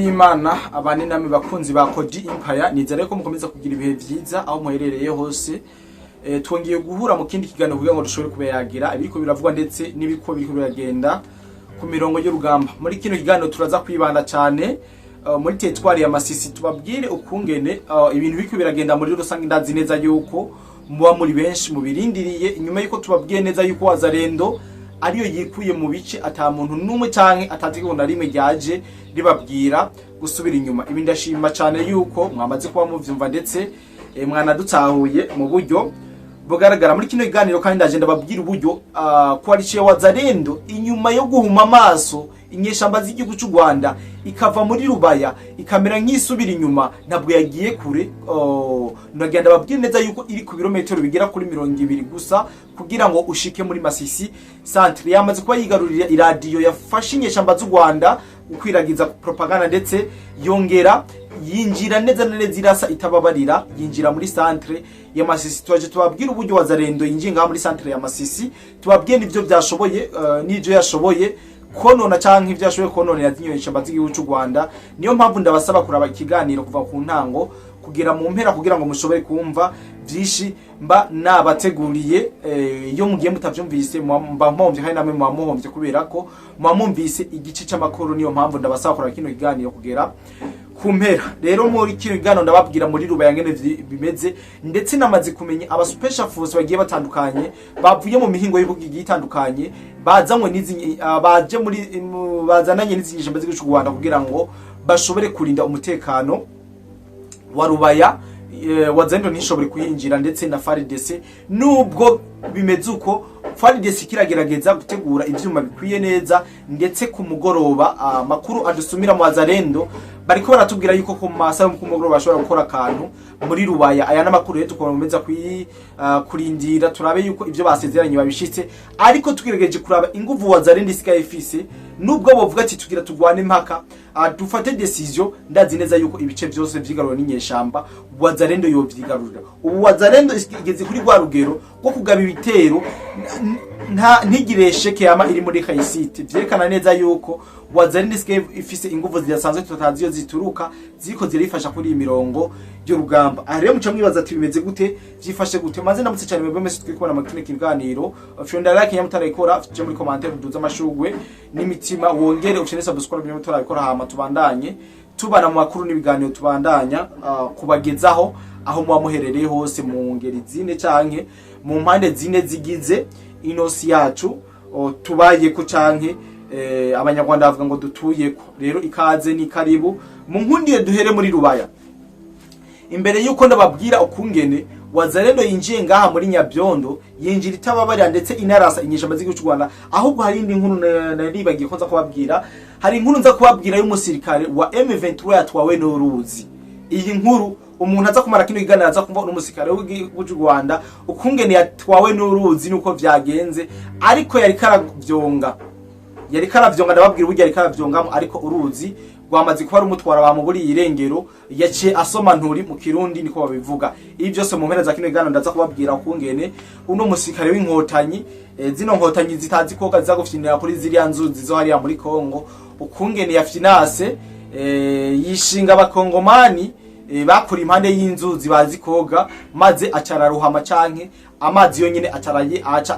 y'Imana abane namwe bakunzi ba Kodi Empire nizere ko mukomeza kugira ibihe vyiza aho muherereye hose. Twongiye guhura mu kindi kiganiro kugira ngo dushobore kubayagira ibiko biravugwa ndetse n'ibiko biriko biragenda ku mirongo y'urugamba. Muri kino kiganiro turaza kwibanda cyane muri territoire ya Masisi, tubabwire ukungene ibintu biko biragenda muri rusange. Ndazi neza yuko muba muri benshi mubirindiriye, inyuma yuko tubabwiye neza yuko Wazalendo ariyo yikuye mu bice ata muntu numwe canke atazikunda rimwe ryaje ribabwira gusubira inyuma. Ibi ndashima cyane yuko mwamaze kuba muvyumva ndetse mwanadutahuye mu buryo bugaragara muri kino kiganiro, kandi ndaje ndababwira uburyo coalition ya Wazalendo inyuma yo guhuma amaso inyeshamba z'igihugu cy'u Rwanda ikava muri Rubaya ikamera nk'isubira inyuma, ntabwo yagiye kure. Ndagenda babwira neza yuko iri ku birometero bigera kuri 200 gusa kugira ngo ushike muri Masisi centre. Yamaze kuba yigarurira iradiyo yafashe inyeshamba z'u Rwanda ukwiragiza propaganda ndetse yongera yinjira neza neza irasa itababarira, yinjira muri centre ya Masisi. Twaje tubabwira uburyo Wazalendo yinjinga muri centre ya Masisi, tubabwiye n'ivyo byashoboye n'ivyo yashoboye konona canke ivyo yashoboye kononera zinyeshamba z'igihugu cy'u Rwanda. Niyo mpamvu ndabasaba kuraba ikiganiro kuva ku ntango kugera mu mpera kugira ngo mushobore kumva byinshi mba nabateguriye. Iyo mugiye mutavyumvise mba mpomvye kandi namwe mwa muhomvye kubera ko mwa mumvise igice c'amakuru. Niyo mpamvu ndabasaba kuraba kino kiganiro kugera ku mpera. Rero muri kino kiganiro ndababwira muri Rubaya ngene bimeze, ndetse namaze kumenya aba special force bagiye batandukanye bavuye mu mihingo y'ibihugu itandukanye bazanywe n'izi baje muri bazananye n'izinyeshamba z'igihugu cy'u Rwanda kugira ngo bashobore kurinda umutekano wa Rubaya. Wazalendo ntishobore kuyinjira ndetse na FARDC. Nubwo bimeze uko, FARDC kiragerageza gutegura ivyuma bikwiye neza, ndetse ku mugoroba makuru adusumira mu Wazalendo bariko baratubwira yuko ku masaha ku mugoroba bashobora gukora akantu muri Rubaya. Aya namakuru rero tukomeza kurindira turabe yuko ivyo basezeranye babishitse, ariko tugerageje kuraba inguvu Wazalendo isikaye ifise. Nubwo bovuga ati tugira tugwane impaka dufate decision, ndazi neza yuko ibice byose vyigarura n'inyeshamba Wazalendo yovyigarurira. Ubu Wazalendo igeze kuri rwa rugero rwo kugaba ibitero ntigire sheke yama iri muri Kayisite. Vyerekana neza yuko Wazalendo ifise inguvu zidasanzwe tutaziyo zituruka ziko zirifasha kuri imirongo y'urugamba. Rero muca mwibaza ati bimeze gute, vyifashe gute? Maze ndamutse cyane mwebwe mwese twikubona mu kino kiganiro. Fyonda like nyamutara ikora je muri commentaire duza amashugwe n'imitima, wongere ufite subscribe nyamutara ikora, hama tubandanye tubana mu makuru n'ibiganiro tubandanya kubagezaho aho muba muherereye hose mu ngeri zine canke mu mpande zine zigize inosi yacu tubaye ko canke abanyarwanda bavuga ngo dutuyeko. Rero ikaze ni karibu mu nkundire duhere muri Rubaya. Imbere yuko ndababwira ukungene Wazalendo yinjiye ngaha muri Nyabyondo, yinjira itababarira ndetse inarasa inyeshamba z'igihugu cy'u Rwanda. Ahubwo hari indi nkuru naribagiye ko nza kubabwira. Hari inkuru nza kubabwira y'umusirikare wa M23 yatwawe n'uruzi. Iyi nkuru umuntu aza kumara kino kiganiro aza kumva n'umusirikare w'igihugu cy'u Rwanda ukungene yatwawe n'uruzi nuko vyagenze, ariko yari karavyonga ndababwira uburyo yari karavyongamo, ariko uruzi rwamaze kuba rumutwara bamuburiye irengero, yaciye asoma nturi mu Kirundi niko babivuga. Ibi byose mu mpera za kino kiganiro ndaza kubabwira ukungene uno musirikare w'inkotanyi, zino nkotanyi zitazi koga zagufyinira kuri ziriya nzuzi zo hariya muri Kongo, ukungene ya finance yishinga abakongomani bakuri impande y'inzuzi bazi koga, maze acararuhama canke amazi yonyene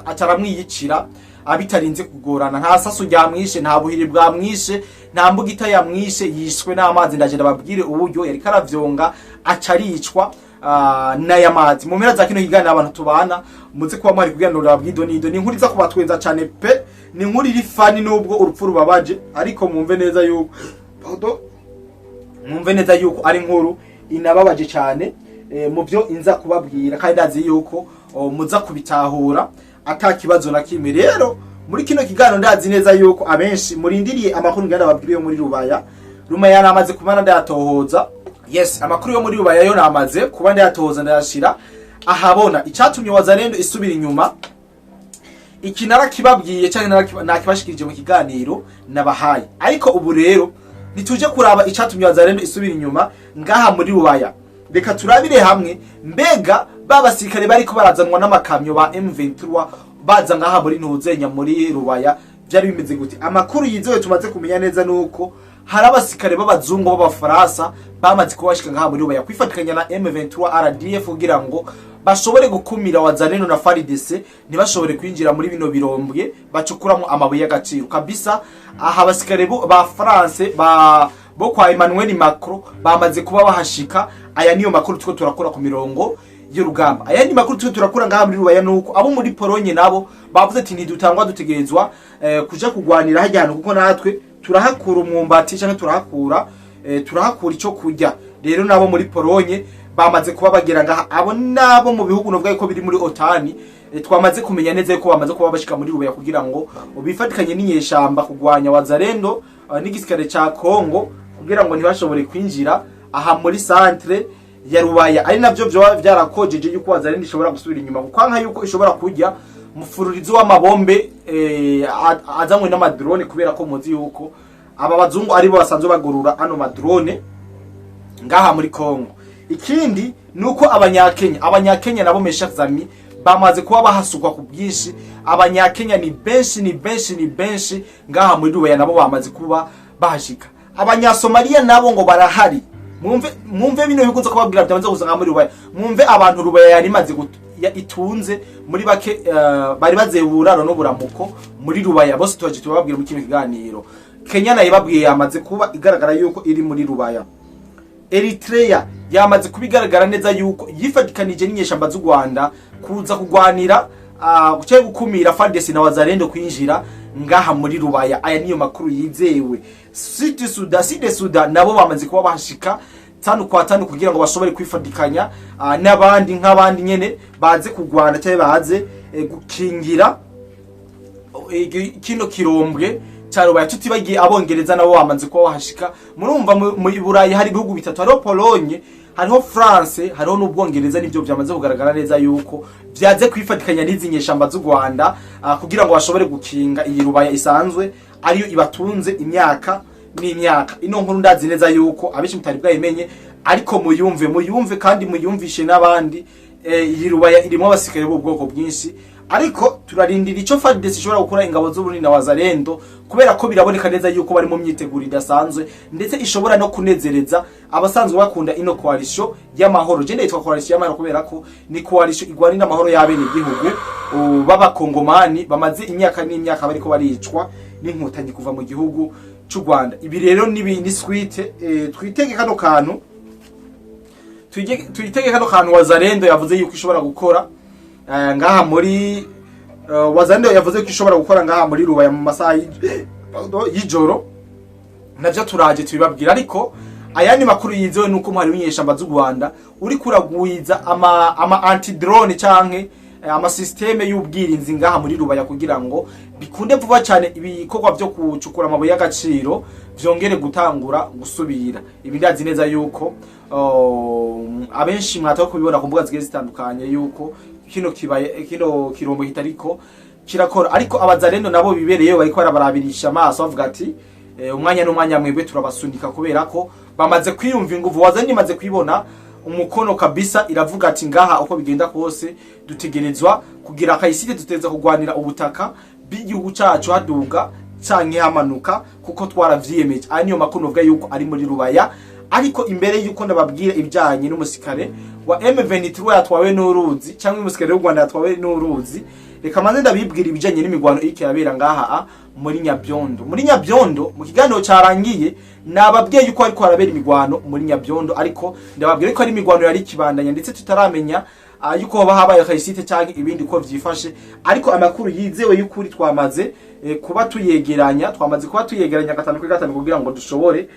acaramwiyicira abitarinze kugorana. Nta sasu ryamwishe, nta buhiri bwamwishe, nta mbugita yamwishe, yishwe n'amazi. Ndaje ndababwire uburyo yari karavyonga acaricwa n'aya mazi. Mu mpera za kino kiganiro abantu tubana muze kuba mwari kuganira ndababwido nido. Ni inkuru iza kubatwenza cyane pe, ni inkuru iri fani nubwo urupfu rubabaje, ariko mwumve neza yuko ari inkuru inababaje cyane mu byo inza kubabwira, kandi ndazi yuko muza kubitahura atakibazo na kimwe. Rero muri kino kiganiro ndazi neza yuko abenshi murindiriye amakuru ngenda babwire yo muri Rubaya. Rubaya namaze kumana ndayatohoza. Yes, amakuru yo muri Rubaya yo namaze kuba ndayatohoza ndayashira ahabona. Icatumye Wazalendo isubira inyuma ikinara kibabwiye cyane nakibashikirije mu kiganiro nabahaye, ariko ubu rero nituje kuraba icatumye Wazalendo isubira inyuma ngaha muri Rubaya. Reka turabire hamwe mbega babasirikare bariko barazanwa n'amakamyo ba M23 baza ngaha muri Ntuzenya muri Rubaya byari bimeze gute. Amakuru yizewe tumaze kumenya neza nuko hari abasikare b'abazungu b'abafaransa bamaze kubashika ngaha muri Rubaya kwifatikanya na M23 RDF kugira ngo bashobore gukumira wazalendo na FARDC ntibashobore kwinjira muri bino birombwe bacukuramo amabuye y'agaciro kabisa. Aha abasikare ba France bo kwa Emmanuel Macron bamaze kuba bahashika. Aya niyo makuru tuko turakora ku mirongo y'urugamba. Aya ni makuru tuko turakora ngaha muri Rubaya nuko abo muri Polonye nabo bavuze ati ntidutangwa dutegerezwa kuja kugwanira hajyana kuko natwe turahakura umwumbati cyangwa turahakura ico kurya. Rero nabo muri Polonye bamaze kuba bagera ngaha, abo nabo mu bihugu novuga ko biri muri OTAN twamaze kumenya neza ko bamaze kuba bashika muri Rubaya kugira ngo bifatikanye n'inyeshamba kugwanya wazalendo n'igisikare ca Kongo kugira ngo ntibashobore kwinjira aha muri centre ya Rubaya. Ari navyo vyarakojeje yuko wazalendo ishobora gusubira inyuma kuko nka yuko ishobora kujya mufururizo w'amabombe azamwe n'amadrone kubera ko muzi yuko aba bazungu ari bo basanzwe bagurura ano madrone ngaha muri Kongo. Ikindi nuko abanyakenya nabo Meshack Zami bamaze kuba bahasukwa ku bwinshi. Abanyakenya ni benshi ngaha muri Rubaya nabo bamaze kuba bahashika. Abanyasomalia nabo ngo barahari. Mwumve bino bikunze kubabwira byamaze kuzanga muri Rubaya. Mwumve abantu Rubaya yari maze itunze muri bake bari bazeburaro no buramuko muri Rubaya bose twaje tubabwira mu kino kiganiro. Kenya nayo babwiye yamaze kuba igaragara yuko iri muri Rubaya. Eritrea yamaze kubigaragara neza yuko yifatikanije n'inyeshamba z'u Rwanda kuza kugwanira gucye gukumira FARDC na wazalendo kwinjira ngaha muri Rubaya. Aya niyo makuru yizewe. Sud Sudan nabo bamaze kuba bahashika 5 kwa 5 kugira ngo bashobore kwifatikanya n'abandi nk'abandi nyene baze kugwana cyangwa baze gukingira kino kirombwe Rubaya. Tutibagiye abongereza nabo bamaze kuba bahashika. Murumva mu Burayi hari ibihugu bitatu, hariho Polonye, hariho France, hariho n'Ubwongereza. Nivyo byamaze kugaragara neza yuko byaze kwifatikanya n'izi nyeshamba z'u Rwanda kugira ngo bashobore gukinga iyi Rubaya isanzwe ariyo ibatunze imyaka n'imyaka. Ino nkuru ndazi neza yuko abishi mutari bwayimenye, ariko muyumve kandi muyumvishe n'abandi. Iyi Rubaya irimo abasikare b'ubwoko bwinshi, ariko turarindira ico FARDC ishobora gukora ingabo z'Uburundi na wazalendo kubera ko biraboneka neza yuko bari mu myiteguro idasanzwe ndetse ishobora no kunezereza abasanzwe bakunda ino coalition y'amahoro. Je nditwa coalition y'amahoro kubera ko ni coalition igwanira amahoro y'abene igihugu b'abakongomani bamaze imyaka n'imyaka bariko baricwa n'inkotanyi kuva mu gihugu cy'u Rwanda. Ibi rero ni suite twitege kano kantu wazalendo yavuze yuko ishobora gukora ngaha muri wazalendo yavuze ko ishobora gukora ngaha muri Rubaya mu masaha y'ijoro. Navyo turaje tubibabwira, ariko ayandi makuru yizewe nuko muhari w'inyeshamba z'u Rwanda uri kuragwiza ama anti drone canke ama systeme y'ubwirinzi ngaha muri Rubaya kugira ngo bikunde vuba cyane ibikorwa byo kucukura amabuye y'agaciro vyongere gutangura gusubira. Ibi ndazi neza yuko abenshi mwataho kubibona ku mbuga zigiye zitandukanye yuko kino kirombo hitariko kirakora, ariko abazalendo nabo bibereyeyo bariko barabirisha amaso bavuga ati umwanya n'umwanya mwebwe turabasunika kubera ko bamaze kwiyumva inguvu. Wazalendo imaze kwibona umukono kabisa, iravuga ati ngaha uko bigenda kose dutegerezwa kugira akayisite, duteza kugwanira ubutaka b'igihugu cyacu haduga canke hamanuka kuko twaravyiyemeje. Ari niyo makuru novuga yuko ari muri Rubaya. Ariko imbere yuko ndababwira ibijanye n'umusikare wa M23 yatwawe n'uruzi cyangwa umusikare w'u Rwanda yatwawe n'uruzi, reka manze ndabibwira ibijanye n'imigwano iki yabera ngaha muri Nyabyondo. Muri Nyabyondo mu kiganiro cyarangiye nababwiye yuko ariko harabera imigwano muri Nyabyondo, ariko ndababwira ko ari imigwano yari kibandanya ndetse tutaramenya yuko habaye akayisite cyangwa ibindi ko vyifashe. Ariko amakuru yizewe y'ukuri twamaze kuba tuyegeranya gatanu kuri gatanu kugira ngo dushobore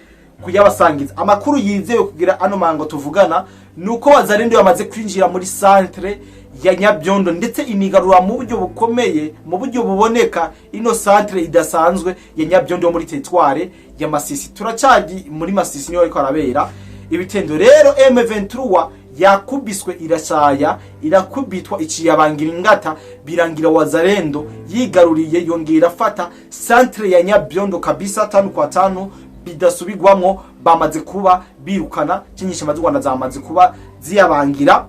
kuyabasangiza amakuru yizewe kugira ano mango tuvugana. Nuko wazalendo yamaze kwinjira muri centre ya Nyabyondo ndetse inigarura mu buryo bukomeye, mu buryo buboneka ino centre idasanzwe ya Nyabyondo muri territoire ya Masisi. Turacagi muri Masisi niho ariko arabera ibitendo. Rero M23 yakubiswe irashaya, irakubitwa iciyabangira ingata, birangira wazalendo yigaruriye yongera afata centre ya Nyabyondo kabisa 5 kwa 5 bidasubigwamwo. Bamaze kuba birukana cy'inyishamba z'u Rwanda zamaze kuba ziyabangira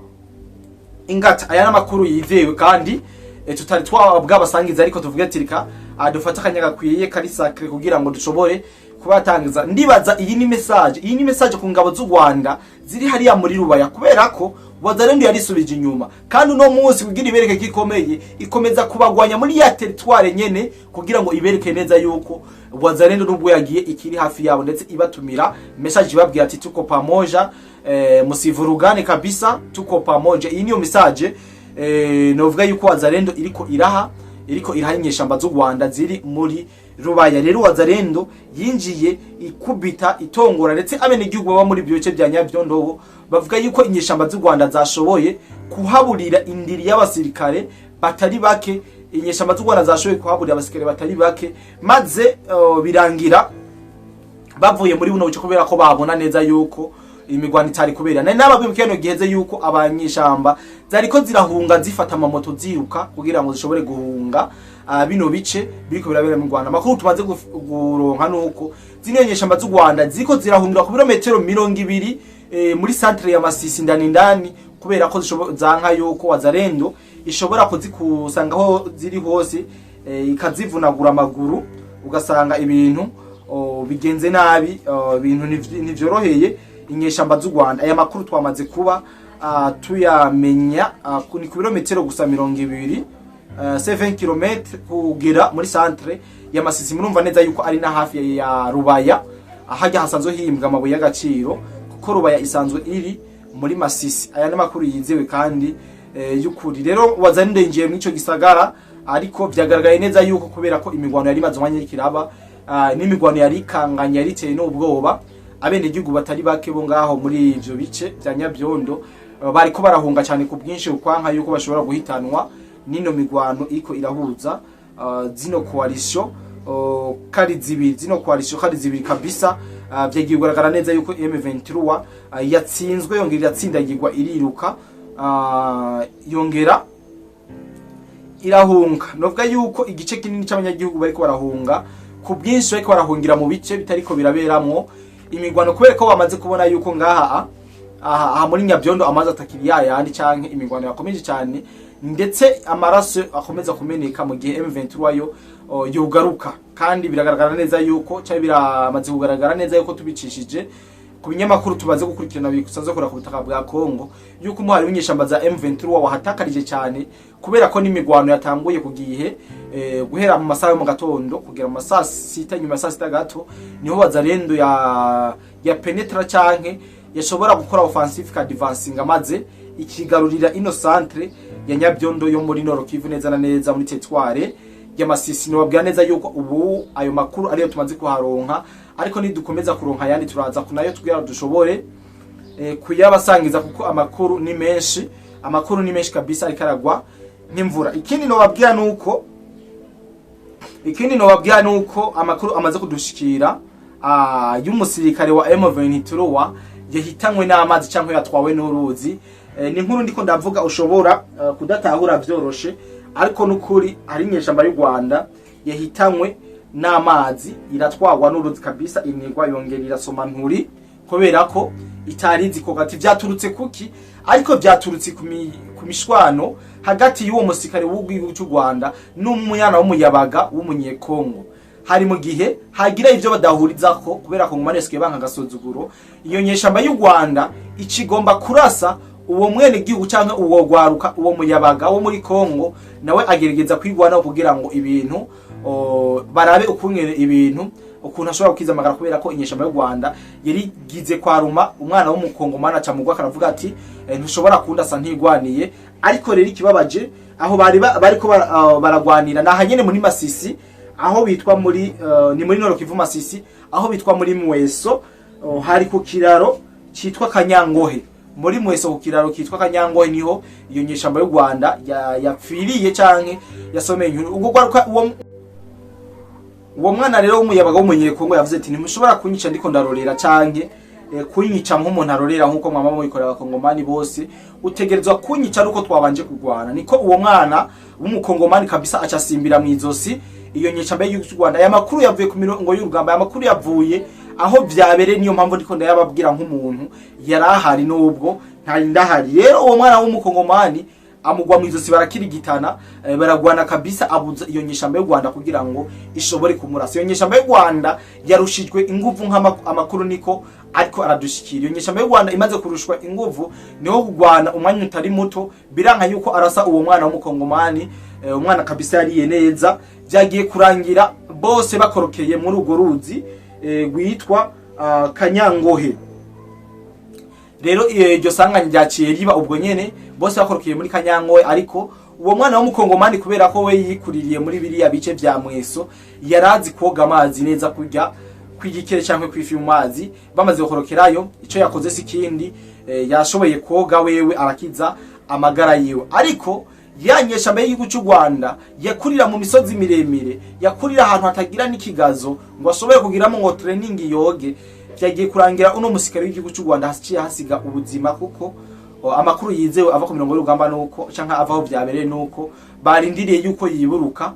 ingata. Aya namakuru yizewe kandi tutari twabwabasangiza, ariko tuvuge tirika dufata akanyaga kwiye kari sacre kugira ngo dushobore kubatangiza. Ndibaza iyi ni message ku ngabo z'u Rwanda ziri hariya muri Rubaya, kubera ko Wazalendo yarisubije inyuma, kandi uno munsi kugira ibereke kikomeye ikomeza kubagwanya muri ya territoire nyene, kugira ngo ibereke neza yuko Wazalendo nubwo yagiye ikiri hafi yabo, ndetse ibatumira message ibabwira ati tuko pamoja, musivurugane kabisa, tuko pamoja. Iyi niyo message novuga yuko Wazalendo iriko irahanyeshamba z'u Rwanda ziri muri Rubaya. Rero Wazalendo yinjiye ikubita itongora, ndetse abene igihugu baba muri byoce bya Nyabyondo bavuga yuko inyeshamba z'u Rwanda zashoboye kuhaburira indiri y'abasirikare batari bake. Inyeshamba z'u Rwanda zashoboye kuhaburira abasirikare batari bake, maze birangira bavuye muri buno buce, kubera ko babona neza yuko imigwano itari kubera. Nari nababwiye no giheze yuko abanyeshamba zariko zirahunga zifata amamoto ziruka kugira ngo zishobore guhunga bino bice biriko birabera mu Rwanda. Makuru tumaze guronka nuko zino nyeshamba z'u Rwanda ziko zirahungira ku birometero 200 muri centre ya Masisi ndani, kubera ko zanka yuko Wazalendo ishobora kuzikusangaho ziri hose ikazivunagura amaguru, ugasanga ibintu bigenze nabi, ibintu ntivyoroheye inyeshamba z'u Rwanda. Aya makuru twamaze kuba tuyamenya ni ku birometero gusa 200, 7 km kugera muri centre ya Masisi. Murumva neza yuko ari na hafi ya Rubaya, ahajya hasanzwe himbwa amabuye y'agaciro, kuko Rubaya isanzwe iri muri Masisi. Aya ni makuru yizewe kandi y'ukuri. Rero Wazalendo yinjiye mu ico gisagara, ariko vyagaragaye neza yuko kubera ko imigwano yari maze umwanya kiraba, n'imigwano yari kanganya yariteye n'ubwoba, abene igihugu batari bake bo ngaho muri ivyo bice bya Nyabyondo bariko barahunga cyane ku bwinshi, ukwanka yuko bashobora guhitanwa nino migwano iko irahuza zino coalition kari zibiri kabisa. Vyagiye kugaragara neza yuko M23 yatsinzwe, yongera yatsindagirwa iriruka, yongera irahunga. Novuga yuko igice kinini cy'abanyagihugu bariko barahunga ku bwinshi, bariko barahungira mu bice bitariko biraberamwo imigwano, kubera ko bamaze kubona yuko ngaha muri Nyabyondo amazi atakiri yandi canke imigwano yakomeje cyane, ndetse amaraso akomeza kumeneka mu gihe M23 yo yugaruka. Kandi biragaragara neza yuko biramaze kugaragara neza yuko tubicishije ku binyamakuru tubaze gukurikirana bikusanzwe kora ku butaka bwa Kongo, yuko umuhari w'inyeshamba za M23 wahatakarije cyane, kubera ko n'imigwano yatanguye ku gihe guhera mu masaha yo mu gatondo kugera mu masaha 6 nyuma ya 6 gato, niho Wazalendo ya penetra canke yashobora gukora offensive advancing, amaze ikigarurira ino centre ya Nyabyondo yo muri Nord Kivu neza na neza muri territoire ya Masisi. Nobabwira neza yuko ubu ayo makuru ariyo tumaze kuharonka, ariko nidukomeza kuronka yandi turaza kunayo tugira dushobore kuyabasangiza, kuko amakuru ni menshi kabisa ikaragwa nk'imvura. Ikindi nobabwira nuko amakuru amaze kudushikira y'umusirikare wa M23 yahitanywe n'amazi cyangwa yatwawe n'uruzi. Ni inkuru ndiko ndavuga ushobora kudatahura vyoroshe, ariko nukuri ari inyeshamba y'u Rwanda yahitanywe n'amazi, iratwagwa n'uruzi kabisa, inigwa yongera irasoma nturi, kubera ko itarizi ko gati vyaturutse kuki, ariko vyaturutse ku mishwano hagati y'uwo musirikare w'u Rwanda n'umuyana w'umuyabaga w'umunyekongo. Hari mu gihe hagira ivyo badahurizako, kubera ko ngumaneske banka gasuzuguro, iyo nyeshamba y'u Rwanda ikigomba kurasa uwo mwene gihugu canke uwo gwaruka, uwo muyabaga wo muri Kongo, nawe agerageza kwigwana kugira ngo ibintu barabe ukungene ibintu ukuntu ashobora kukiza amagara, kubera ko inyeshamba y'u Rwanda yari gize kwaruma umwana w'umukongo mana camugwa, karavuga ati ntushobora kundasa ntigwaniye. Ariko rero ikibabaje aho bariko baragwanira nahanyene muri Masisi, aho bitwa muri ni muri Nord Kivu Masisi, aho bitwa muri Mweso, hari ku kiraro citwa Kanyangohe. Muri Mweso ku kiraro kitwa Kanyangohe niho iyo nyeshamba y'u Rwanda yapfiriye canke yasomeye inkuru. Ubwo gwaruka uwo mwana rero w'umuyabaga w'umunyekongo yavuze ati ntimushobora kunyica ndiko ndarorera canke kunyica nk'umuntu arorera nkuko mwama muyikorera abakongomani bose, utegerezwa kunyica nuko twabanje kugwana. Niko uwo mwana w'umukongomani kabisa acasimbira mu izosi iyo nyeshamba y'u Rwanda. Aya makuru yavuye ku mirongo y'urugamba, aya makuru yavuye aho vyabere, niyo mpamvu ndiko ndayababwira nk'umuntu yarahari nubwo ntari ndahari. Rero uwo mwana w'umukongomani amugwa mu izosi barakirigitana, baragwana kabisa, abuza iyo nyeshamba y'u Rwanda kugira ngo ishobore kumurasa. Iyo nyeshamba y'u Rwanda yarushijwe inguvu nk'amakuru niko ariko aradushikira. Iyo nyeshamba y'u Rwanda imaze kurushwa inguvu niho kugwana umwanya utari muto, biranka yuko arasa uwo mwana w'umukongomani, umwana kabisa yariye neza. Byagiye kurangira bose bakorokeye muri ugo ruzi rwitwa Kanyangohe. Rero iryo sanganya ryaciye riba ubwo nyene, bose bakorokeye muri Kanyangohe, ariko uwo mwana w'umukongomani kubera ko we yikuririye muri biriya bice vya Mweso, yarazi koga amazi neza, kurya kwigikere cyangwa kwifi mu mazi. Bamaze gukorokerayo, ico yakoze sikindi, yashoboye koga wewe arakiza amagara yiwe. Ariko yanyeshamba y'igihugu cy'u Rwanda yakurira mu misozi miremire, yakurira ahantu hatagira n'ikigazo ngo ashobore kugiramo ngo training yoge. Byagiye kurangira uno musikari w'igihugu cy'u Rwanda hasiye hasiga ubuzima, kuko amakuru yizewe ava ku mirongo y'urugamba nuko canka avaho byabereye nuko barindiriye yuko yiburuka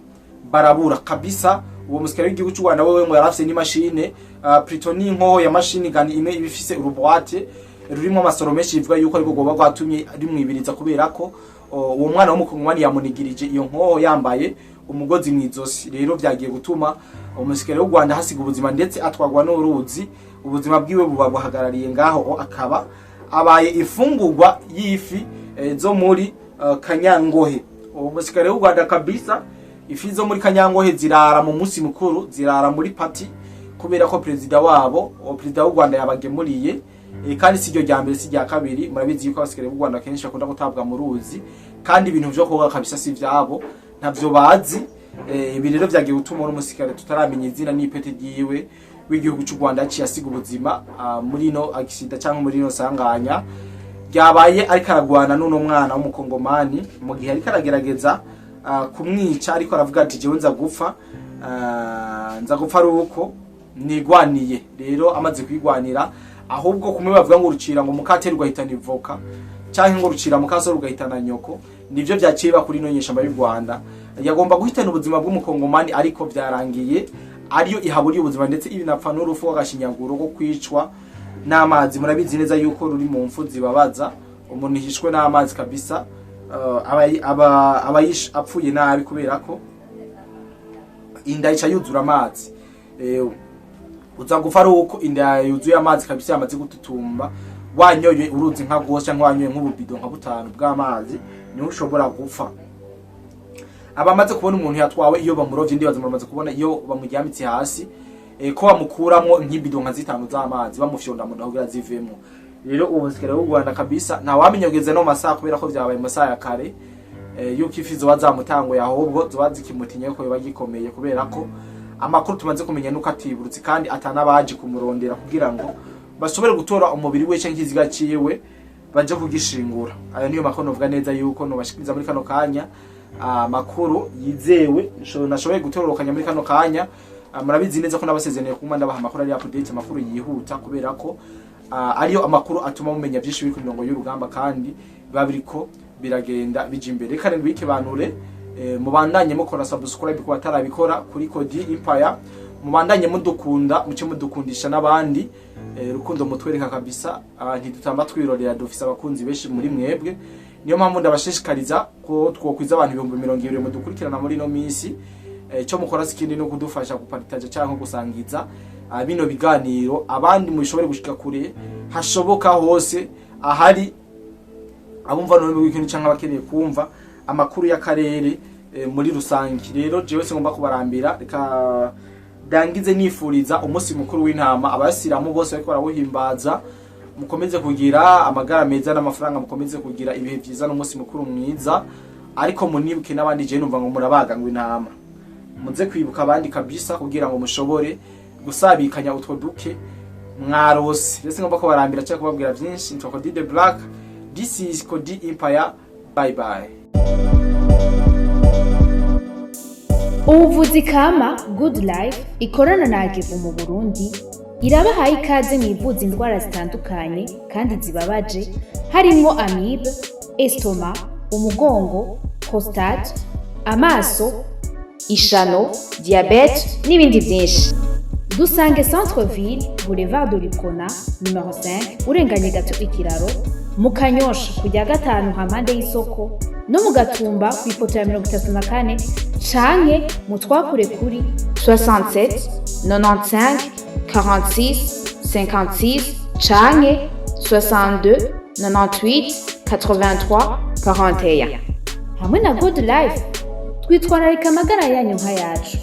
barabura kabisa. Uwo musikari w'igihugu cy'u Rwanda wewe ngo yarafise ni machine Pritoni nko ya machine gun imwe ibifise uruboate rurimo amasoro menshi, bivuga yuko ariko goba gwatumye rimwibiriza, kubera ko uwo mwana w'umukongomani yamunigirije iyo nkoho yambaye umugozi mwizosi. Rero byagiye gutuma umusikari w'u Rwanda hasiga ubuzima, ndetse atwagwa n'uruzi. Ubuzima bwiwe buba buhagarariye ngaho, akaba abaye ifungurwa y'ifi zo muri Kanyangohe. Uwo musikari w'u Rwanda kabisa, ifi zo muri Kanyangohe zirara mu munsi mukuru, zirara muri party, kubera ko perezida wabo, perezida w'u Rwanda yabagemuriye. Kandi si ryo rya mbere si rya kabiri. Murabizi yuko abasikari b'u Rwanda kenshi bakunda gutabwa mu ruzi, kandi ibintu byo koga kabisa si vyabo, ntavyo bazi. Ibi rero byagiye gutuma n'umusikari tutaramenya izina n'ipete ryiwe w'igihugu cy'u Rwanda yaciye asiga ubuzima muri no accident cyangwa muri no sanganya ryabaye, ariko aragwana n'uno mwana w'umukongomani mu gihe ariko aragerageza kumwica, ariko aravuga ati jewe nza gupfa ari uko nigwaniye. Rero amaze kwigwanira, ahubwo kumwe bavuga ngo rucira ngo mukate rugahitana ivoka, cyangwa ngo rucira mukaso rugahitana nyoko, nivyo byaciye bakuri no nyeshamba y'u Rwanda. Yagomba guhitana ubuzima bw'umukongomani, ariko byarangiye ariyo ihaburiye ubuzima, ndetse ibinapfa n'urufu w'agashinyaguro ko kwicwa n'amazi. Murabizi neza yuko ruri mu mfu zibabaza, umuntu hishwe n'amazi kabisa, abayish apfuye nabi, kubera ko inda ica yuzura amazi. Uza gufa ari uko inda yuzuye amazi kabisa, yamaze gututumba. Wanyoye uruzi nka gose cyangwa wanyoye nk'ububido nka butanu bw'amazi, niho ushobora gupfa. Abamaze kubona umuntu yatwawe iyo bamurovye, ndi bamaze kubona iyo bamujyamitse hasi, ko bamukuramo nk'ibido nka zitanu z'amazi, bamufyonda mu ndahugira zivemo. Rero ubu musikari w'u Rwanda kabisa nta wamenyogeze no masaha, kubera ko byabaye masaha ya kare, yuko ifi zo bazamutango yahubwo zo bazikimutinye ko bagikomeye, kubera ko amakuru tumaze kumenya nuko atiburutse, kandi atanabaje kumurondera kugira ngo bashobore gutora umubiri we cyangwa ikiziga ciwe baje kugishingura. Ayo niyo makuru novuga neza yuko no bashikiriza muri kano kanya, makuru yizewe nashoboye gutororokanya muri kano kanya. Murabizi neza ko nabasezeraniye kuma ndabaha amakuru ari update, amakuru yihuta, kubera ko ariyo amakuru atuma mumenya byinshi biri ku mirongo y'urugamba, kandi babiriko biragenda bija imbere. Kandi bike banure mubandanye mukora subscribe ku batarabikora kuri Kodi Empire, mubandanye mudukunda, muce mudukundisha n'abandi. Rukundo mutwereka kabisa, ntidutamba twirorera, dufise abakunzi benshi muri mwebwe. Niyo mpamvu ndabashishikariza ko twokwiza abantu 220 mudukurikirana muri no minsi. Cyo mukora sikindi no kudufasha gupartage cyangwa gusangiza bino biganiro abandi mushobore gushika kure hashoboka hose, ahari abumva no w'ikintu cyangwa abakeneye kumva amakuru y'akarere muri rusangi. Rero jewe ngomba kubarambira, reka dangize nifuriza umunsi mukuru w'intama abasiramu bose bariko barawuhimbaza. Mukomeze kugira amagara meza n'amafaranga, mukomeze kugira ibihe byiza n'umunsi mukuru mwiza, ariko munibuke n'abandi. Je numva ngo murabaga ngo intama, muze kwibuka abandi kabisa, kugira ngo mushobore gusabikanya utwo duke mwarose. Rese ngomba ko barambira cyangwa kubabwira byinshi. Ntwa Kodi the Black, this is Kodi Empire, bye bye. Ubuvuzi kama Good Life ikorana na Agevu mu Burundi irabahaye ikaze mwivuza indwara zitandukanye kandi zibabaje, harimo amibe, estoma, umugongo, prostate, amaso, ishano, diabete n'ibindi byinshi. Dusange Centre Ville, Boulevard de l'Icona, numero 5, urenganye gato ikiraro, mu Kanyosha kujya gatanu hampande y'isoko no mu Gatumba ku ipoto ya 34 canke mutwakure kuri 67 95 46 56 canke 62 98 83 41. Hamwe na Good Life twitwararika amagara yanyu nka yacu.